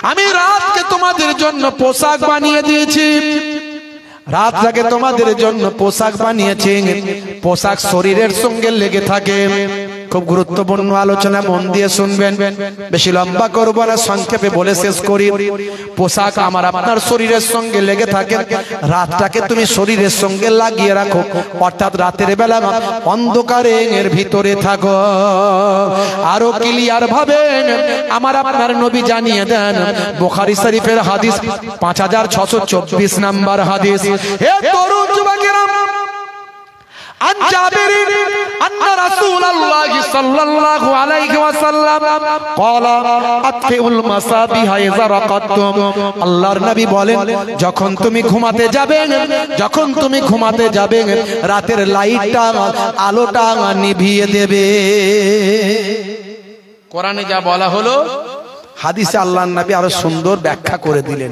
আমি রাতকে তোমাদের জন্য পোশাক বানিয়ে দিয়েছি। রাতটাকে তোমাদের জন্য পোশাক বানিয়েছি, পোশাক শরীরের সঙ্গে লেগে থাকে। খুব গুরুত্বপূর্ণ আলোচনা, মন দিয়ে শুনবেন, বেশি লম্বা করব না, সংক্ষেপে বলে শেষ করি। পোশাক আমার আপনার শরীরের সঙ্গে লেগে থাকে, রাতটাকে তুমি শরীরের সঙ্গে লাগিয়ে রাখো, অর্থাৎ রাতের বেলা অন্ধকারে এর ভিতরে থাকো। আরো ক্লিয়ার ভাবে আমার আপনার নবী জানিয়ে দেন, বুখারী শরীফের হাদিস 5624 নাম্বার হাদিস। হে তরুণ যুবকেরা, عن جابر أن رسول الله صلى الله عليه وسلم قال أطفئوا المصابيح إذا رقدتم। আল্লাহর নবী বলেন, যখন তুমি ঘুমাতে যাবে রাতের লাইটটা, আলোটা নিভিয়ে দেবে। কোরআনে যা বলা হলো, হাদিসে আল্লাহর নবী আরো সুন্দর ব্যাখ্যা করে দিলেন।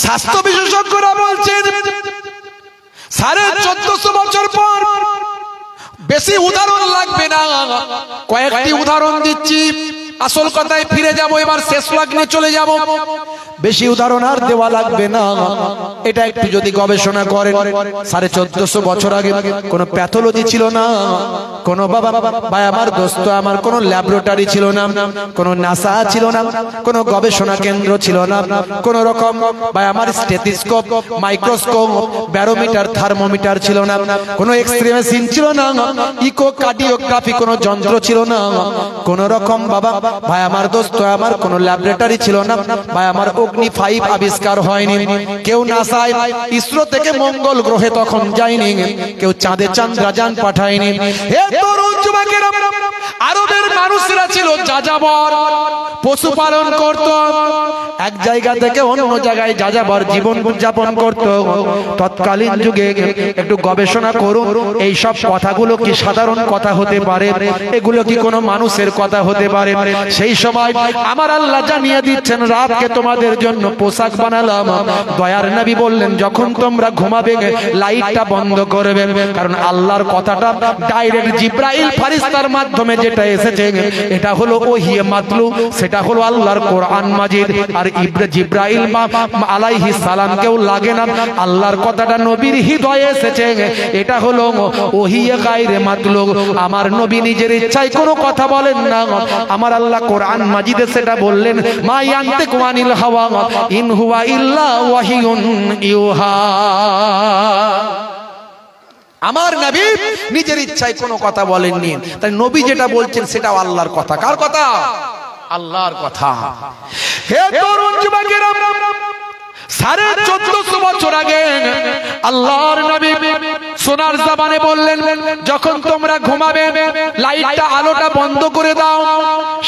স্বাস্থ্য বিশেষজ্ঞরা বলছেন 1450 বছর পর, বেশি উদাহরণ লাগবে না, কয়েকটি উদাহরণ দিচ্ছি, আসল কথায় ফিরে যাব, এবার শেষ লগ্নে চলে যাব। বেশি উদাহরণ আর দেওয়া লাগবে না, এটা একটু যদি গবেষণা করেন, 1450 বছর আগে কোনো প্যাথোলজি ছিল না, কোনো ভাই আমার দোস্ত আমার, কোনো ল্যাবরেটরি ছিল না, কোনো নাসা ছিল না, কোনো গবেষণা কেন্দ্র ছিল না, কোন রকম ভাই আমার স্টেথোস্কোপ, মাইক্রোস্কোপ, ব্যারোমিটার, থার্মোমিটার ছিল না, কোনো এক্সরে মেশিন ছিল না, ইকোকার্ডিওগ্রাফি কোনো যন্ত্র ছিল না, কোন রকম বাবা ভাই আমার দোস্ত আমার কোনো ল্যাবরেটরি ছিল না, ভাই আমার অগ্নি 5 আবিষ্কার হয়নি, কেউ নাসায় ইসরো থেকে মঙ্গল গ্রহে তখন যায়নি, কেউ চাঁদে চন্দ্রযান পাঠায়নি। হে তরুণ যুবকেরা, আরবের মানুষরা ছিল যাযাবর, পশুপালন করত, এক জায়গা থেকে অন্য জায়গায় যাযাবর জীবন যাপন করত। তৎকালীন যুগে একটু গবেষণা করুন, এই সব কথাগুলো কি সাধারণ কথা হতে পারে? এগুলো কি কোনো মানুষের কথা হতে পারে? সেই সময় আমার আল্লাহ জানিয়ে দিচ্ছেন, রাতকে তোমাদের জন্য পোশাক বানালাম। দয়ার নবী বললেন, যখন তোমরা ঘুমাবে লাইটটা বন্ধ করবে, কারণ আল্লাহর কথাটা ডাইরেক্ট জিব্রাইল ফেরেশতার মাধ্যমে যেটা এসেছে, এটা হলো ওহী মাতলু, সেটা হলো আল্লাহর কোরআন মাজিদ। আর জিব্রাইল আলাইহিস সালাম কেউ লাগে না, আল্লাহর কথাটা নবীর হৃদয়ে এসেছে, এটা হলো ওহী গায়রে মাতলু। আমার নবী নিজের ইচ্ছায় কোনো কথা বলেন না, আমার আল্লাহ কোরআন মাজিদে সেটা বললেন, মা ইয়ানতিকু আনিল হাওয়া ইন হুয়া ইল্লা ওয়াহিয়ুন ইউহা। আমার নবী নিজের ইচ্ছায় কোনো কথা বলেননি, তাই নবী যেটা বলছেন সেটাও আল্লাহর কথা। কার কথা? আল্লাহর কথা। হে তরুণ যুবকেরা, 1450 বছর আগে আল্লাহর নবী সোনার জবানে বললেন, যখন তোমরা ঘুমাবে লাইটটা, আলোটা বন্ধ করে দাও।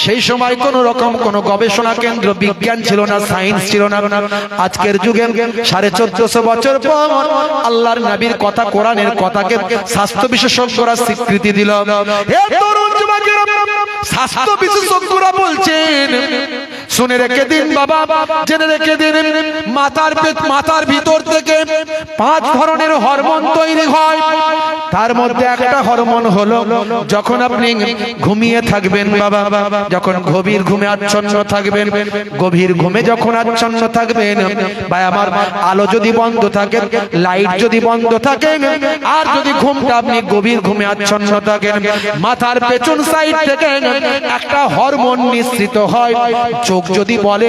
সেই সময় কোন রকম কোন গবেষণা কেন্দ্র, বিজ্ঞান ছিল না, সায়েন্স ছিল না। আজকের যুগে 1450 বছর পর আল্লাহর নবীর কথা, কোরআনের কথাকে স্বাস্থ্য বিশেষজ্ঞরা স্বীকৃতি দিল। হে তরুণ যুবকেরা, স্বাস্থ্য বিশেষজ্ঞরা বলছেন, শুনে রেখে দিন বাবা, জেনে রেখে দিন, মাথার ভিতর থেকে 5 ধরনের হরমোন তৈরি হয়। তার মধ্যে একটা হরমোন হলো, যখন আপনি ঘুমিয়ে থাকবেন বাবা, যখন গভীর ঘুমে আচ্ছন্ন থাকবেন, গভীর ঘুমে যখন আচ্ছন্ন থাকবেন, ভাই আমার আলো যদি বন্ধ থাকে, লাইট যদি বন্ধ থাকে, আর যদি ঘুমটা আপনি গভীর ঘুমে আচ্ছন্ন থাকেন, মাথার পেছন সাইড থেকে একটা হরমোন নিঃসৃত হয়। চোখ যদি বলে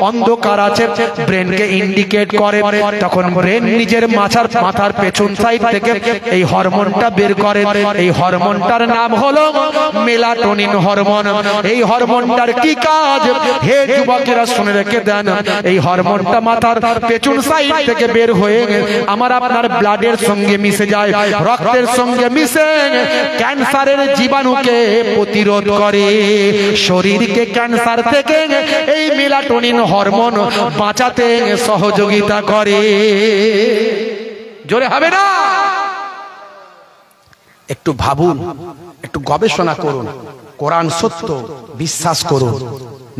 অন্ধকার আছে, ব্রেনকে ইন্ডিকেট করে, তখন ব্রেন নিজের মাথার পেছন সাইড থেকে এই হরমোনটা বের করে। এই হরমোনটার নাম হলো মেলাটোনিন হরমোন। এই হরমোনটার কি কাজ? হে যুবকেরা শুনে রেখে দেন, এই হরমোনটা মাথার পেছন সাইড থেকে বের হয়ে আমার আপনার ব্লাডের সঙ্গে মিশে যায়, রক্তের সঙ্গে মিশে ক্যান্সারের জীবাণুকে প্রতিরোধ করে, শরীরকে ক্যান্সার থেকে এই মেলাটোনিন হরমোন বাঁচাতে সহযোগিতা করে। জোরে হবে না? একটু ভাবুন, একটু গবেষণা করুন। কোরআন সত্য, বিশ্বাস করুন।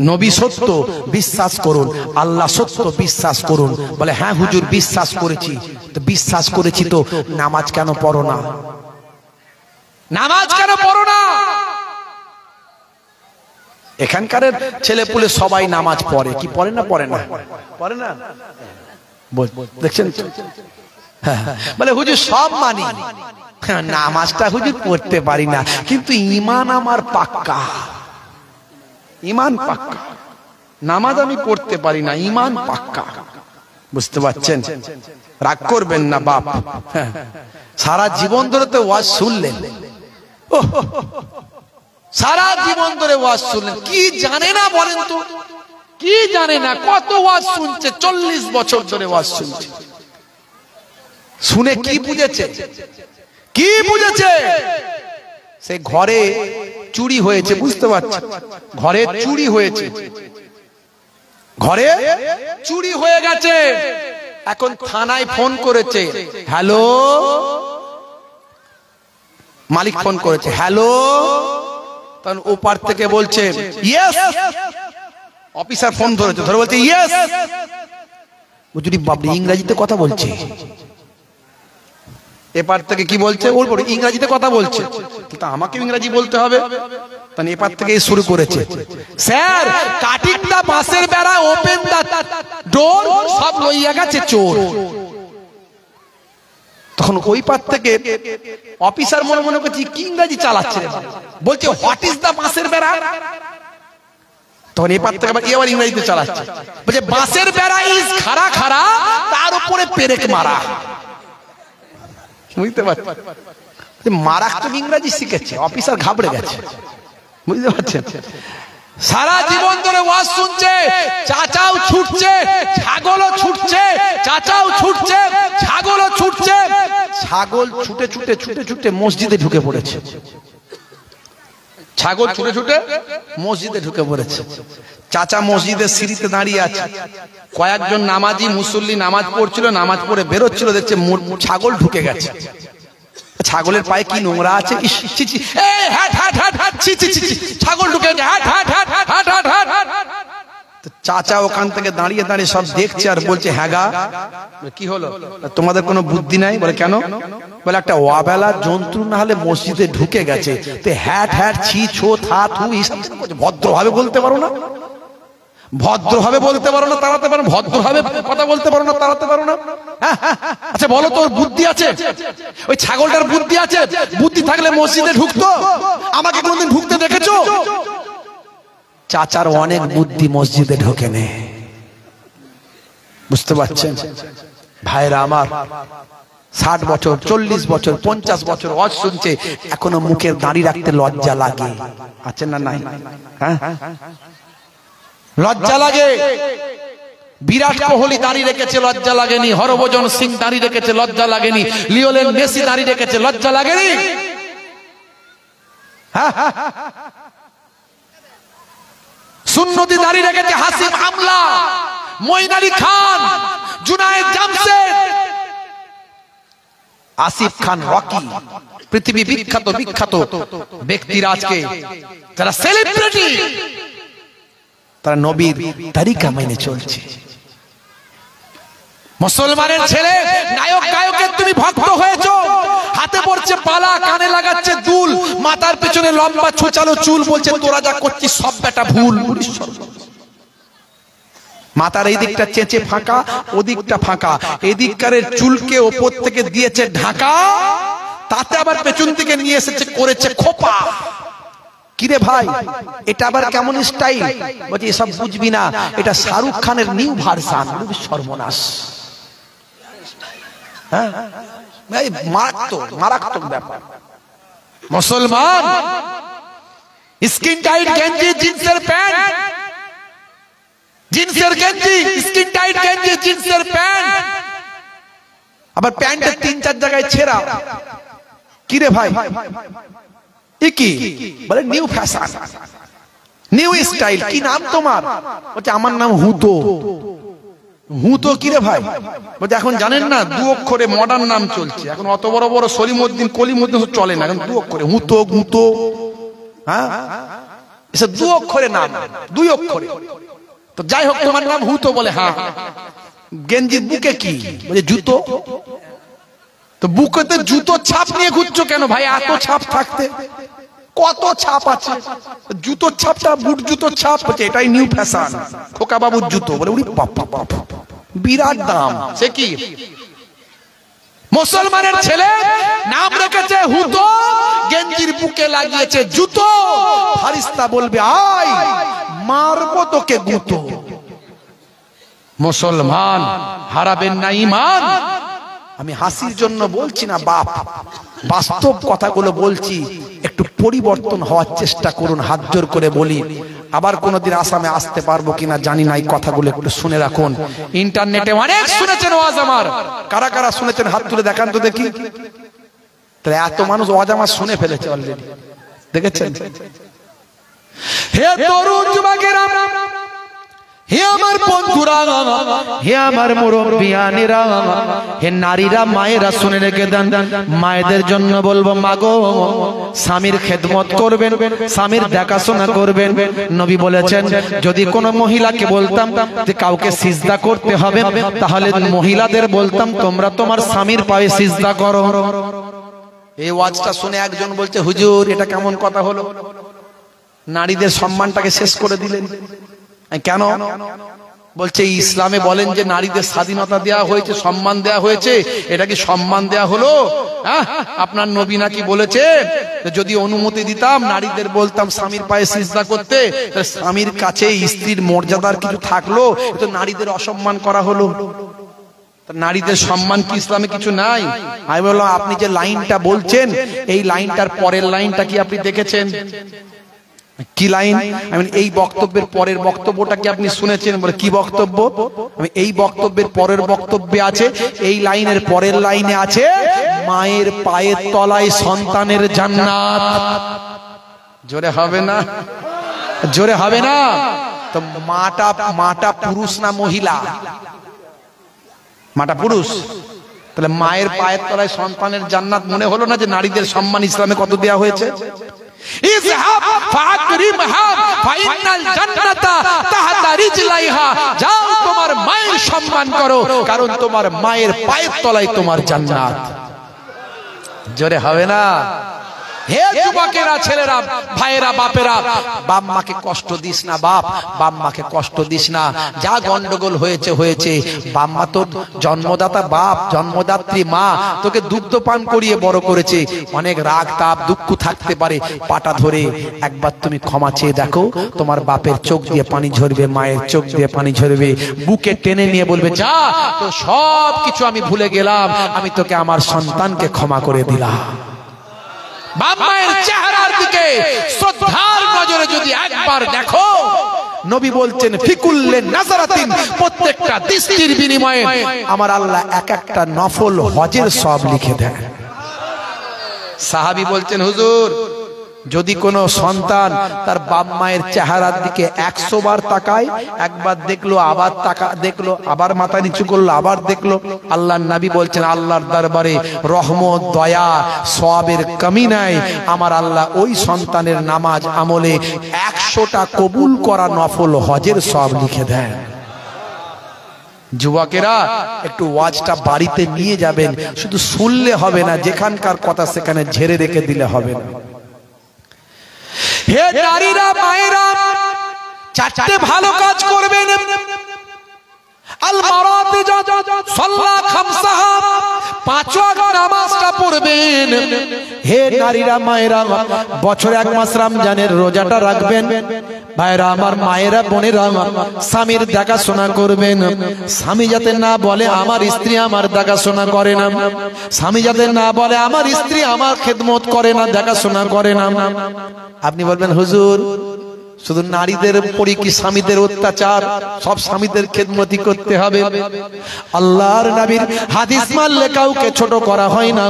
নবী সত্য, বিশ্বাস করুন। আল্লাহ সত্য, বিশ্বাস করুন। বলে হ্যাঁ হুজুর বিশ্বাস করেছি, তো বিশ্বাস করেছি তো নামাজ কেন পড়ো না? নামাজ কেন পড়ো না? এখানকার ছেলে পুলে সবাই নামাজ পড়ে, কি পড়ে না? পড়ে না, পড়ে না, দেখছেন? বলে হুজুর সব মানি, নামাজটা হুজুর পড়তে পারি না, কিন্তু ঈমান আমার পাক্কা, ঈমান পাক্কা, নামাজ আমি পড়তে পারি না, ঈমান পাক্কা। বুঝতে পারছেন? রাগ করবেন না বাপ, সারা জীবন ধরে তো ওয়াজ শুনলেন, সারা জীবন ধরে ওয়াজ শুনলেন, কি জানে না বলেন তো? কি জানে না? কত ওয়াজ শুনছে, 40 বছর ধরে ওয়াজ শুনছে, শুনে কি বুঝেছে? কি বুঝেছে? সে ঘরে চুরি হয়েছে, বুঝতে পারছে? ঘরে চুরি হয়েছে, ঘরে চুরি হয়ে গেছে, এখন থানায় ফোন করেছে, হ্যালো, মালিক ফোন করেছে, হ্যালো, তখন ওপার থেকে বলছে ইয়েস, অফিসার ফোন ধরেছে, ধরে বলছে ইয়েস, বুঝলি বাবলি ইংরেজিতে কথা বলছে, এপার থেকে কি বলছে, ওর পরে ইংরেজিতে কথা বলছে, কিন্তু আমাকে ইংরেজি বলতে হবে, তখন এপার থেকে শুরু করেছে, স্যার কাটিং দা বাঁশের বেড়া, ওপেন দা ডোর, সব লইয়া গেছে চোর। তখন ওই পার থেকে অফিসার মনে মনে করছে কি ইংরেজি চালাচ্ছে, বলছে হোয়াট ইজ দা বাঁশের বেড়া, তখন এই পার থেকে এবার ইংরেজিতে চালাচ্ছে, বলছে বাঁশের বেড়া ইজ খাড়া খাড়া, তার উপরে পেরেক মারা। বুঝতে পারছেন? মারাত্মক ইংরেজি শিখেছে, অফিসার ঘাবড়ে গেছে, বুঝতে পারছেন? সারা জীবন ধরে ওয়াজ শুনছে, চাচাও ছুটছে, ছাগলও ছুটছে, চাচাও ছুটছে, ছাগলও ছুটছে, ছাগল ছুটে ছুটে ছুটে ছুটে মসজিদে ঢুকে পড়েছে, ছাগল ছুটে ছুটে মসজিদে ঢুকে পড়েছে। চাচা মসজিদের সিঁড়িতে দাঁড়িয়ে আছে, কয়েকজন নামাজি মুসল্লি নামাজ পড়ছিল, নামাজ পড়ে বেরোচ্ছিল, দেখছে ছাগল ঢুকে গেছে, ছাগলের পায়ে কি নোংরা আছে, ছাগল ঢুকে গেছে, চাচা ওখান থেকে দাঁড়িয়ে দাঁড়িয়ে সব দেখছে আর বলছে হ্যাঁ গা, কি হলো, তোমাদের কোনো বুদ্ধি নাই? বলে কেন? বলে একটা ওয়াবেলা জন্তু না হলে মসজিদে ঢুকে গেছে, তো হ্যাট হ্যাট ছি ছো থা থু এইসব ভদ্রভাবে বলতে পারো না, ভদ্রভাবে বলতে পারো না, তাড়াতে পারো, ভদ্রভাবে কথা বলতে পারো না, তাড়াতে পারো না। আচ্ছা বলো তোর বুদ্ধি আছে? ওই ছাগলটার বুদ্ধি আছে? বুদ্ধি থাকলে মসজিদে ঢুকতো? আমাকে কোনোদিন ঢুকতে দেখেছো? চাচার অনেক বুদ্ধি, মসজিদে ঢোকে নে। বুঝতে পারছেন ভাইরা আমার? 60 বছর, 40 বছর, 50 বছর ওয়াজ শুনছে, এখনো মুখের দাড়ি রাখতে লজ্জা লাগে, আছে না নাই? হ্যাঁ, লজ্জা লাগে। বিরাট কোহলি দাড়ি রেখেছে, লজ্জা লাগেনি? হরভজন সিং দাড়ি রেখেছে, লজ্জা লাগেনি? লিওনেল মেসি দাড়ি রেখেছে, লজ্জা লাগেনি? সুন্নতি দাড়ি রেখেছে হাসিম আমলা, মঈন আলী খান, জুনায়েদ জামশেদ, আসিফ খান, রকি, পৃথিবী বিখ্যাত বিখ্যাত ব্যক্তিরা আজকে যারা সেলিব্রিটি, তারা নবীর তরিকা মেনে চলছে। মুসলমানের ছেলে নায়ক গায়কের তুমি ভক্ত হয়েছো, হাতে পড়ছে পালা, কানে লাগাচ্ছে দুল, মাথার পেছনে লম্বা ছোচালো চুল, বলছে তোরা যা করছিস সব বেটা ভুল। মাথার এই দিকটা চেঁচে ফাঁকা, ওদিকটা ফাঁকা, এদিককারের চুলকে ওপর থেকে দিয়েছে ঢাকা, তাতে আবার পেছন থেকে নিয়ে এসেছে করেছে খোপা। কিরে ভাই এটা আবার কেমন স্টাইল? বলছে এসব বুঝবি না, এটা শাহরুখ খানের নিউ ভার্সন। সর্বনাশ! হ্যাঁ ভাই, মারাত্মক মারাত্মক ব্যাপার। মুসলমান স্কিন টাইট গেঞ্জি, জিন্সের প্যান্ট, জিন্সের গেঞ্জি, স্কিন টাইট গেঞ্জি, জিন্সের প্যান্ট, আবার প্যান্টের 3-4 জায়গায় ছেঁড়া। কিরে ভাই কি বলে? New fashion, new style. কি নাম তোমার? বলছে আমার নাম হুতো। হুতো কিরে ভাই? বলছে এখন জানেন না 2 অক্ষরে মডার্ন নাম চলছে, এখন অত বড় বড় সলিমউদ্দিন কলিমউদ্দিন চলে না, এখন 2 অক্ষরে হুতো গুতো। হ্যাঁ এসব 2 অক্ষরে নাম, 2 অক্ষরে। তো যাই হোক তোমার নাম হুতো বলে। হ্যাঁ গেঞ্জির বুকে কি? বলে জুতো। তো বুকেতে জুতো ছাপ নিয়ে ঘুরছো কেন ভাই? এত ছাপ থাকতে কত ছাপ আছে, জুতোর ছাপটা বুট জুতোর ছাপ হচ্ছে, এটাই নিউ ফ্যাশন, খোকা বাবুর জুতো বলে, উনি বাবা বাবা বিরাট দাম। সে কি মুসলমানের ছেলে নাম রেখেছে হুতো, গেঞ্জির বুকে লাগিয়েছে জুতো, ফারিস্তা বলবে আয় মারবো তোকে গুতো। মুসলমান হারাবেন না ঈমান। আমি হাসির জন্য বলছি না বাপ, বাস্তব কথাগুলো বলছি, একটু পরিবর্তন হওয়ার চেষ্টা করুন, হাত জোর করে বলি। আবার কোনোদিন আসামে আসতে পারবো কিনা জানি না, এই কথাগুলো একটু শুনে রাখুন। ইন্টারনেটে অনেক শুনেছেন ওয়াজ আমার, কারা কারা শুনেছেন হাত তুলে দেখান তো দেখি। তাহলে এত মানুষ ওয়াজ আমার শুনে ফেলেছে অলরেডি, দেখেছেন? হে তরুণ যুবকেরা, হে আমার বন্ধুরা, হে আমার মুরব্বিয়ানেরা, হে নারীরা, মায়েরা শুনে রেখে দেন। মায়েদের জন্য বলবো, মাগো স্বামীর খেদমত করবেন, স্বামীর দেখাশোনা করবেন। নবী বলেছেন যদি কোনো মহিলাকে বলতাম যে কাউকে সিজদা করতে হবে, তাহলে মহিলাদের বলতাম তোমরা তোমার স্বামীর পায়ে সিজদা করো। এই ওয়াজটা শুনে একজন বলছে হুজুর এটা কেমন কথা হলো, নারীদের সম্মানটাকে শেষ করে দিলেন কেন? বলছে ইসলামে বলেন যে নারীদের স্বাধীনতা দেওয়া হয়েছে, সম্মান দেওয়া হয়েছে, এটা কি সম্মান দেওয়া হলো? আপনার নবী নাকি বলেছে যদি অনুমতি দিতাম নারীদের বলতাম স্বামীর পায়ে সিজদা করতে, স্বামীর কাছে স্ত্রীর মর্যাদার কিছু থাকলো, তো নারীদের অসম্মান করা হলো। নারীদের সম্মান কি ইসলামে কিছু নাই? আমি বললাম আপনি যে লাইনটা বলছেন এই লাইনটার পরের লাইনটা কি আপনি দেখেছেন? কি লাইন? আমি এই বক্তব্যের পরের বক্তব্যটা কি আপনি শুনেছেন? বলে কি বক্তব্য? আমি এই বক্তব্যের পরের বক্তব্যে আছে, এই লাইনের পরের লাইনে আছে মায়ের পায়ের তলায় সন্তানের জান্নাত। জোরে হবে না? জোরে হবে না? তো মাটা পুরুষ না মহিলা? মাটা পুরুষ, তাহলে মায়ের পায়ের তলায় সন্তানের জান্নাত মনে হলো না যে নারীদের সম্মান ইসলামে কত দেওয়া হয়েছে? যাও তোমার মায়ের সম্মান করো, কারণ তোমার মায়ের পায়ের তলায় তোমার জান্নাত। জোরে হবে না? হে যুবকেরা, ছেলেরা, ভাইয়েরা, বাপেরা, বাপ মাকে কষ্ট দিস না বাপ, বাপ মাকে কষ্ট দিস না। যা গন্ডগোল হয়েছে হয়েছে, বাপ মা তো জন্মদাতা বাপ, জন্মদাত্রী মা তোকে দুগ্ধ পান করিয়ে বড় করেছে। অনেক রাগ তাপ দুঃখ থাকতে পারে, পাটা ধরে একবার তুমি ক্ষমা চেয়ে দেখো, তোমার বাপের চোখ দিয়ে পানি ঝরবে, মায়ের চোখ দিয়ে পানি ঝরবে, বুকে টেনে নিয়ে বলবে যা তো সব কিছু আমি ভুলে গেলাম, আমি তোকে আমার সন্তানকে ক্ষমা করে দিলাম। বাপ মায়ের চেহারার দিকে শ্রদ্ধার নজরে যদি একবার দেখো, নবী বলছেন ফিকুল্লে নাজারাতিন, প্রত্যেকটা দৃষ্টির বিনিময়ে আমার আল্লাহ এক একটা নফল হজের সব লিখে দেন। সাহাবী বলছেন হুজুর যদি কোনো সন্তান তার বাপ মায়ের চেহারার দিকে 100 বার তাকায়, একবার দেখলো আবার দেখলো, আবার মাথা নিচু করলো, আবার দেখলো, আল্লাহর নবী বলছেন আল্লাহর দরবারে রহমত, দয়া, সওয়াবের কমি নাই। আমার আল্লাহ ওই সন্তানের নামাজ আমলে 100টা কবুল করা নফল হজের সওয়াব লিখে দেন। যুবকেরা একটু ওয়াজটা বাড়িতে নিয়ে যাবেন, শুধু শুনলে হবে না, যেখানকার কথা সেখানে ঝেড়ে রেখে দিলে হবে না। হে নারীরা, মায়েরা, চারটে ভালো কাজ করবেন। আল মারাতি সাল্লা খামসাহা, 5 ওয়াক্ত নামাজটা পড়বেন। হে নারীরা, মায়েরা, বছরে 1 মাস রমজানের রোজাটা রাখবেন। ভাইরা আমার, মায়েরা, বোনেরা, স্বামীর দেখাশোনা করবেন। স্বামী যাতে না বলে আমার স্ত্রী আমার দেখাশোনা করে না, স্বামী যাতে না বলে আমার স্ত্রী আমার খেদমত করে না, দেখাশোনা করে না। আপনি বলবেন হুজুর শুধু নারীদের উপরই কি স্বামীদের অত্যাচার? সব স্বামীদের খেদমতি করতে হবে? আল্লাহর নবীর হাদিস মানলে কাউকে ছোট করা হয় না।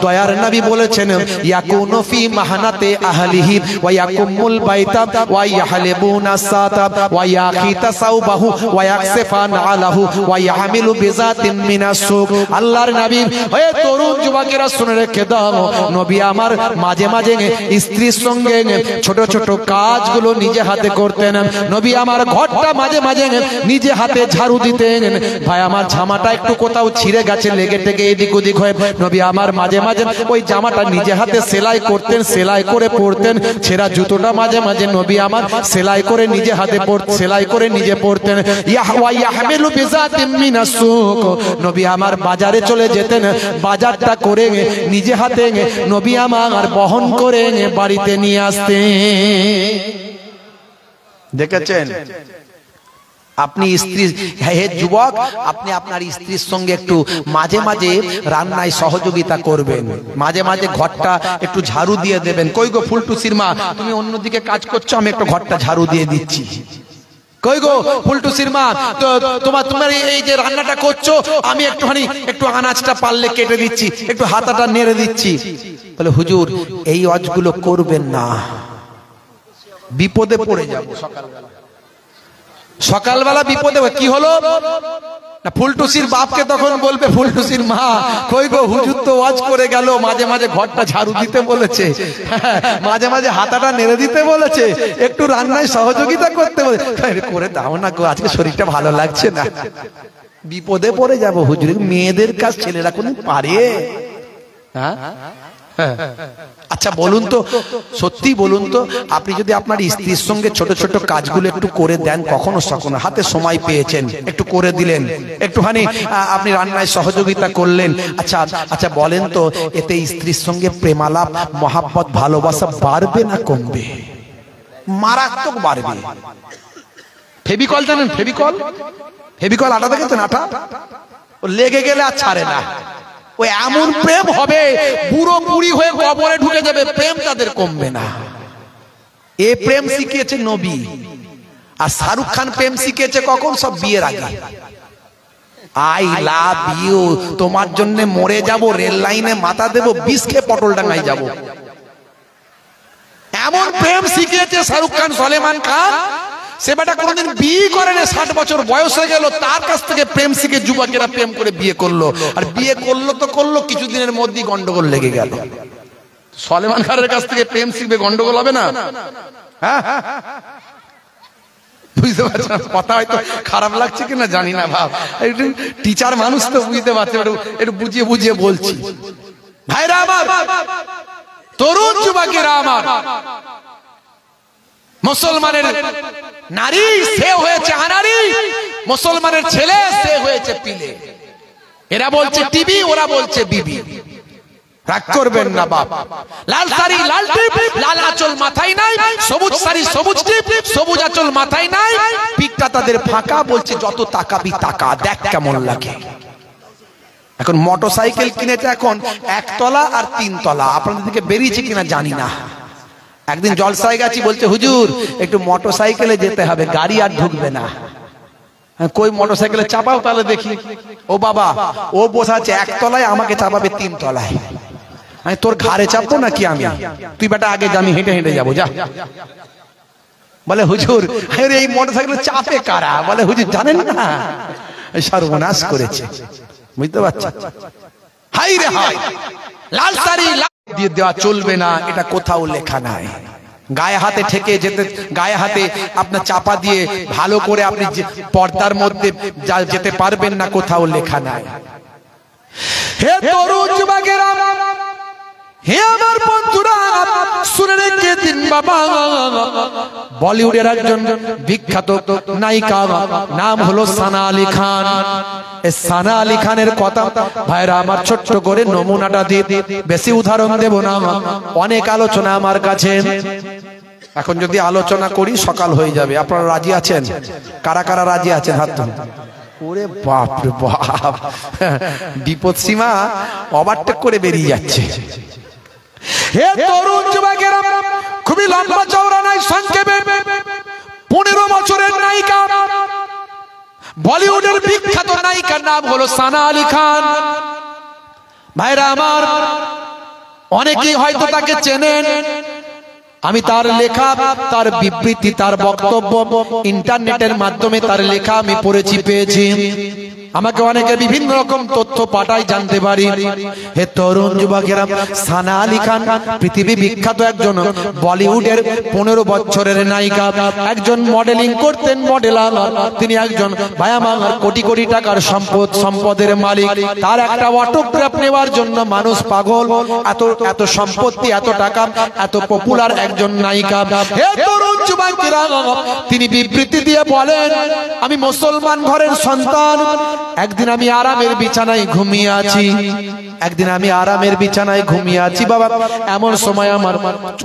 দয়ার নবী বলেছেন ইয়াকুনু ফি মাহানাতে আহলিহি ওয়া ইয়াকুমুল বাইতা ওয়া ইয়াহলিবুনা সাতা ওয়া ইয়াখিতা সাওবাহু ওয়া ইয়াকসিফান আলাহু ওয়া ইয়াহমিলু বিজাতিন মিনাস সুক। আল্লাহর নবী, হে তরুণ যুবকেরা শুনে রেখে দাও, নবী আমার মাঝে মাঝে স্ত্রীর সঙ্গে ছোট ছোট কাজগুলো নিজে নিজে হাতে করতেন। নবী আমার ঘরটা মাঝে মাঝে নিজে হাতে ঝাড়ু দিতেন। ভাই আমার জামাটা একটু কোথাও ছিঁড়ে গেছে, লেগে টেগে এদিক ওদিক হয়ে, নবী আমার মাঝে মাঝে ওই জামাটা নিজে হাতে সেলাই করতেন, সেলাই করে পরতেন। ছেঁড়া জুতোটা মাঝে মাঝে নবী আমার সেলাই করে নিজে হাতে সেলাই করে নিজে পরতেন। ইয়াহমিলু বিযাতিম মিনাস সুক, নবী আমার বাজারে চলে যেতেন, বাজারটা করে নিজে হাতে নবী আমার বহন করে বাড়িতে নিয়ে আসতেন। দেখেছেন? আপনি স্ত্রী, হে যুবক, আপনি আপনার স্ত্রীর সঙ্গে একটু মাঝে মাঝে রান্নায় সহযোগিতা করবেন, মাঝে মাঝে ঘরটা একটু ঝাড়ু দিয়ে দেবেন। কই গো ফুলটুসির মা, তুমি অন্যদিকে কাজ করছো, আমি একটু ঘরটা ঝাড়ু দিয়ে দিচ্ছি। কই গো ফুলটুসির মা, তো তোমার এই যে রান্নাটা করছো, আমি একটু আনাজটা পারলে কেটে দিচ্ছি, একটু হাতাটা নেড়ে দিচ্ছি। বলে হুজুর এই ওয়াজগুলো করবেন না, বিপদে পড়ে যাবো। সকালবেলা বিপদে, কি হলো না, ফুলটুসির বাপকে তখন বলবে, ফুলটুসির মা, কই গো হুজুর তো ওয়াজ করে গেল, মাঝে মাঝে ঘরটা ঝাড়ু দিতে বলেছে, মাঝে মাঝে হাতাটা নেড়ে দিতে বলেছে, একটু রান্নায় সহযোগিতা করতে বলেছে, করে দাও না গো, আজকে শরীরটা ভালো লাগছে না। বিপদে পড়ে যাবো হুজুর। মেয়েদের কাজ ছেলেরা কোন পারে? আচ্ছা বলুন তো, সত্যি বলুন তো, আপনি যদি আপনার স্ত্রীর সঙ্গে ছোট ছোট কাজগুলো একটু করে দেন, কখনো কখনো হাতে সময় পেয়েছেন, একটু করে দিলেন, একটুখানি আপনি রান্নায় সহযোগিতা করলেন, আচ্ছা বলেন তো, এতে স্ত্রীর সঙ্গে প্রেমালাপ, মহাব্বত, ভালোবাসা বাড়বে না কমবে? মারাত্মক বাড়বে। ফেভিকল জানেন? ফেভিকল আটা দেখেছেন? আটা লেগে গেলে আর ছাড়ে না। ওই এমন প্রেম হবে, বুড়ো বুড়ি হয়ে কবরে ঢুকে যাবে, প্রেম তাদের কমবে না। এ প্রেম শিখিয়েছে নবী। আর শাহরুখ খান প্রেম শিখিয়েছে কখন? সব বিয়ের আগে। আই লাভ ইউ, তোমার জন্য মরে যাব, রেল লাইনে মাথা দেবো, বিষ খেয়ে পটল ডাঙ্গায় যাব। এমন প্রেম শিখিয়েছে শাহরুখ খান, সলমান খান। সে বেটা কোনদিন বিয়ে করে না, 60 বছর বয়স হয়ে গেল, তার কাছ থেকে প্রেম শিখে যুবকেরা প্রেম করে বিয়ে করলো। আর বিয়ে করলো তো করলো, কিছুদিনের মধ্যেই গন্ডগোল লেগে গেল। সলমান খানের কাছ থেকে প্রেম শিখবে, গন্ডগোল হবে না? হ্যাঁ, বুঝতে পারছেন? কথা হয়তো খারাপ লাগছে কিনা জানি না, ভাব একটু টিচার মানুষ তো বুঝতে পারছে, একটু বুঝিয়ে বুঝিয়ে বলছি। ভাইরা আমার, তরুণ যুবকেরা আমার, মুসলমানের নারী সে হয়েছে আনারি, মুসলমানের ছেলে সে হয়েছে পিলে। এরা বলছে টিভি, ওরা বলছে বিবি। রাগ করবেন না বাপ। লাল শাড়ি লাল টিপ, লাল আঁচল মাথায় নাই, সবুজ শাড়ি সবুজ টিপ, সবুজ আঁচল মাথায় নাই, পিঠটা তাদের ফাঁকা, বলছে যত তাকাবি তাকা, দেখ কেমন লাগে। এখন মোটরসাইকেল কিনেছে, এখন 1 তলা আর 3 তলা, আপনাদের দিকে বেরিয়েছে কিনা জানি না। একদিন জলসায় গেছি, বলছে হুজুর একটু মোটরসাইকেলে যেতে হবে, গাড়ি আর ঢুকবে না। কই মোটরসাইকেলে চাপাও তাহলে দেখি। ও বাবা, ও বসাচ্ছে 1 তলায়, আমাকে চাপাবে 3 তলায়। আমি তোর ঘাড়ে চাপবো নাকি আমি? তুই বেটা আগে যা, আমি হেঁটে হেঁটে যাবো, যা। বলে হুজুর এই মোটরসাইকেলে চাপে কারা? বলে হুজুর জানেন না, সর্বনাশ করেছে। বুঝতে পারছেন? হাই রে হাই, লাল শাড়ি দিয়ে দেওয়া চলবে না, এটা কোথাও লেখা নাই। গায়ে হাতে ঠেকে যেতে, গায়ে হাতে আপনার চাপা দিয়ে ভালো করে আপনি পর্দার মধ্যে যেতে পারবেন না, কোথাও লেখা নাই। হে তরুণ যুবকেরা, হে আমার বন্ধুরা, শুনে রেখে দিন বাবা, বলিউডের একজন বিখ্যাত নায়িকা, নাম হলো সানা আলী খান। সানা আলী খানের কথা ভাইরা আমার ছোট্ট করে নমুনাটা দিয়ে, বেশি উদাহরণ দেব না, অনেক আলোচনা আমার কাছে। এখন যদি আলোচনা করি সকাল হয়ে যাবে। আপনারা রাজি আছেন? কারা কারা রাজি আছেন হাত তুলুন। ওরে বাপ রে বাপ, বিপদ সীমা ওভারটেক করে বেরিয়ে যাচ্ছে। হে তরুণ যুবকেরা, খুবই লম্বা চওড়া নাই, সংক্ষেপে 15 বছরের নায়িকা, বলিউডের বিখ্যাত নায়িকার নাম হলো সানা আলী খান। ভাইরা আমার, অনেকেই হয়তো তাকে চেনেন, আমি তার লেখা, তার বিবৃতি, তার বক্তব্য ইন্টারনেটের মাধ্যমে তার লেখা আমি পড়েছি, পেয়েছি। আমাকে অনেকে বিভিন্ন রকম তথ্য পাঠায়, জানতে পারি। হে তরুণ যুবকেরা, সানা আলী খান পৃথিবী বিখ্যাত একজন বলিউডের 15 বছরের নায়িকা, একজন মডেলিং করতেন, মডেলার। তিনি একজন ভায়ামাঙ্গার কোটি কোটি টাকার সম্পদের মালিক। তার একটা অটোগ্রাফ নেওয়ার জন্য মানুষ পাগল। এত সম্পত্তি, এত টাকা, এত পপুলার একজন নায়িকা। হে তরুণ যুবকেরা, তিনি বিবৃতি দিয়ে বলেন, আমি মুসলমান ঘরের সন্তান। একদিন আমি আরামের বিছানায় ঘুমিয়ে আছি, বাবা। এমন সময় আমার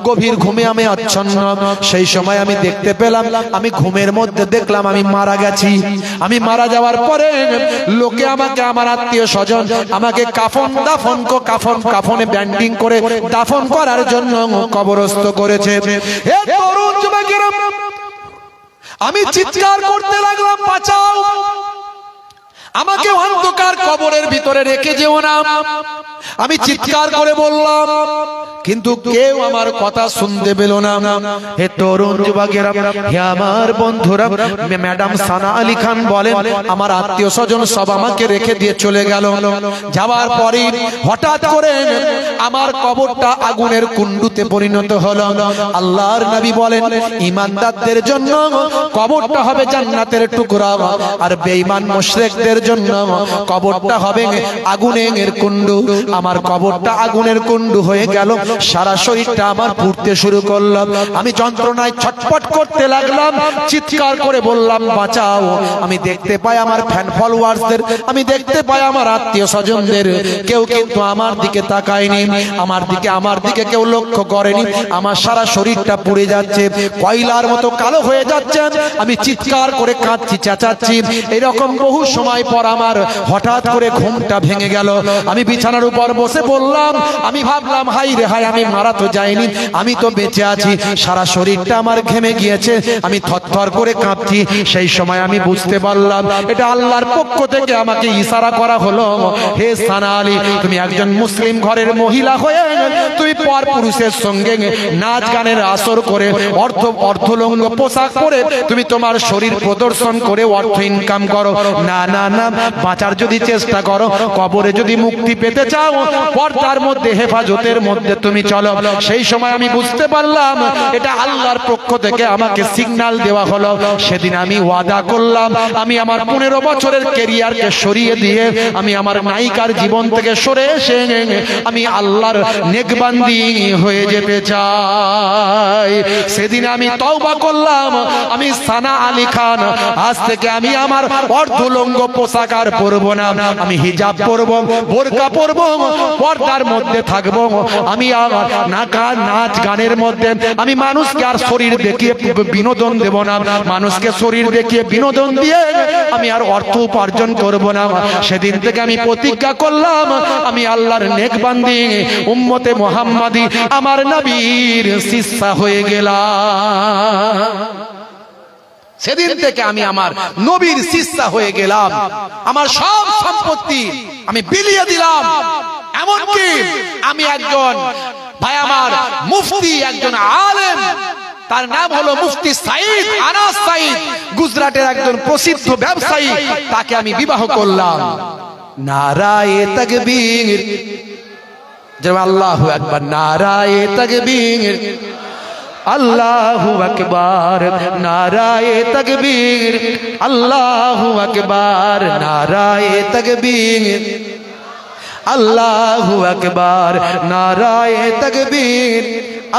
গভীর ঘুমে আমি আচ্ছন্ন। সেই সময় আমি দেখতে পেলাম, আমি ঘুমের মধ্যে দেখলাম আমি মারা গেছি। আমি মারা যাওয়ার পরে লোকে আমাকে, আমার আত্মীয় স্বজন আমাকে কাফনে ব্যান্ডিং করে দাফন করার জন্য কবরস্থ করেছে। হে তরুণ যুবকেরা, আমি চিৎকার করতে লাগলাম, বাঁচাও আমাকে, অন্ধকার কবরের ভিতরে রেখে যেও না। আমি চিৎকার করে বললাম, কিন্তু কেউ আমার কথা শুনতে পেল না। হে তরুণ যুবকেরা, হে আমার বন্ধুরা, ম্যাডাম সানা আলী খান বলেন, আমার আত্মীয় স্বজন সব আমাকে রেখে দিয়ে চলে গেল। যাওয়ার পরে হঠাৎ করে আমার কবরটা আগুনের কুণ্ডুতে পরিণত হলো। আল্লাহর নবী বলেন, ঈমানদারদের জন্য কবরটা হবে জান্নাতের টুকরা, আর বেঈমান মুশরিকদের জন্য কবরটা হবে আগুনের কুণ্ডু। আমার কবরটা আগুনের কুণ্ডু হয়ে গেল, সারা শরীরটা আমার পুড়তে শুরু করলো। আমি যন্ত্রণায় ছটফট করতে লাগলাম, চিৎকার করে বললাম, বাঁচাও। আমি দেখতে পাই আমার ফ্যান ফলোয়ার্সদের, আমি দেখতে পাই আমার আত্মীয় স্বজনদের, কেউ কিন্তু আমার দিকে তাকায়নি, আমার দিকে কেউ লক্ষ্য করেনি। আমার সারা শরীরটা পুড়ে যাচ্ছে, কয়লার মতো কালো হয়ে যাচ্ছে। আমি চিৎকার করে কাঁদছি, চেঁচাচ্ছি। এরকম বহু সময় পর আমার হঠাৎ করে ঘুমটা ভেঙে গেল। আমি বিছানার উপর বসে বললাম, আমি ভাবলাম, হাই রে হাই, আমি মারা তো যাইনি, আমি তো বেঁচে আছি। সারা শরীরটা আমার ঘেমে গিয়েছে, আমি থরথর করে কাঁপছি। সেই সময় আমি বুঝতে পারলাম, এটা আল্লাহর পক্ষ থেকে আমাকে ইশারা করা হলো, হে সানা আলী, তুমি একজন মুসলিম ঘরের মহিলা হয়ে তুমি পর পুরুষের সঙ্গে নাচ গানের আসর করে অর্ধলঙ্গ পোশাক পরে তুমি তোমার শরীর প্রদর্শন করে অর্থ ইনকাম করো। না না না, বাঁচার যদি চেষ্টা করো, কবরে যদি মুক্তি পেতে চাও, পর্দার মধ্যে, হেফাজতের মধ্যে তুমি চলো। সেই সময় আমি বুঝতে পারলাম, এটা আল্লাহর পক্ষ থেকে আমাকে সিগন্যাল দেওয়া হলো। সেদিন আমি ওয়াদা করলাম, আমি আমার 15 বছরের ক্যারিয়ারকে সরিয়ে দিয়ে আমি আমার নায়িকার জীবন থেকে সরে এসে আমি আল্লাহর নেকবান্দি হয়ে যেতে চাই। সেদিন আমি তওবা করলাম, আমি সানা আলী খান, আজ থেকে আমি আমার অর্ধলঙ্গ পোশাক আর পরবো না। আমি হিজাব পরবো, বোরকা পরবো, পর্দার মধ্যে থাকবো। আমি আর নাচ গানের মধ্যে আমি মানুষকে আর শরীর দেখিয়ে বিনোদন দেব না, মানুষকে শরীর দেখিয়ে বিনোদন দিয়ে আমি আর অর্থ উপার্জন করব না। সেদিন থেকে আমি প্রতিজ্ঞা করলাম, আমি আল্লাহর নেকবান্দি, উম্মতে মুহাম্মাদি, আমার নবীর শিষ্য হয়ে গেলাম। সেদিন থেকে আমি আমার নবীর শিষ্য হয়ে গেলাম। আমার সব সম্পত্তি আমি বিলিয়ে দিলাম। এমনকি আমি একজন ভাই, আমার মুফতি, একজন আলেম, তার নাম হলো মুফতি সাইদ আনাস সাইদ, গুজরাটের একজন প্রসিদ্ধ ব্যবসায়ী, তাকে আমি বিবাহ করলাম। নারায়ে তাকবীর, জয় আল্লাহু আকবার, নারায়ে তাকবীর, আল্লাহু আকবার, নারায়ে তাকবীর, আল্লাহু আকবার, নারায়ে তাকবীর, আল্লাহু আকবার, নারায়ে তাকবীর,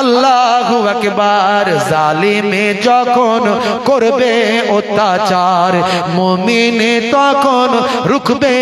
আল্লাহু আকবার। জালিমে যখন করবে অত্যাচার, মুমিনে তখন রুখবে।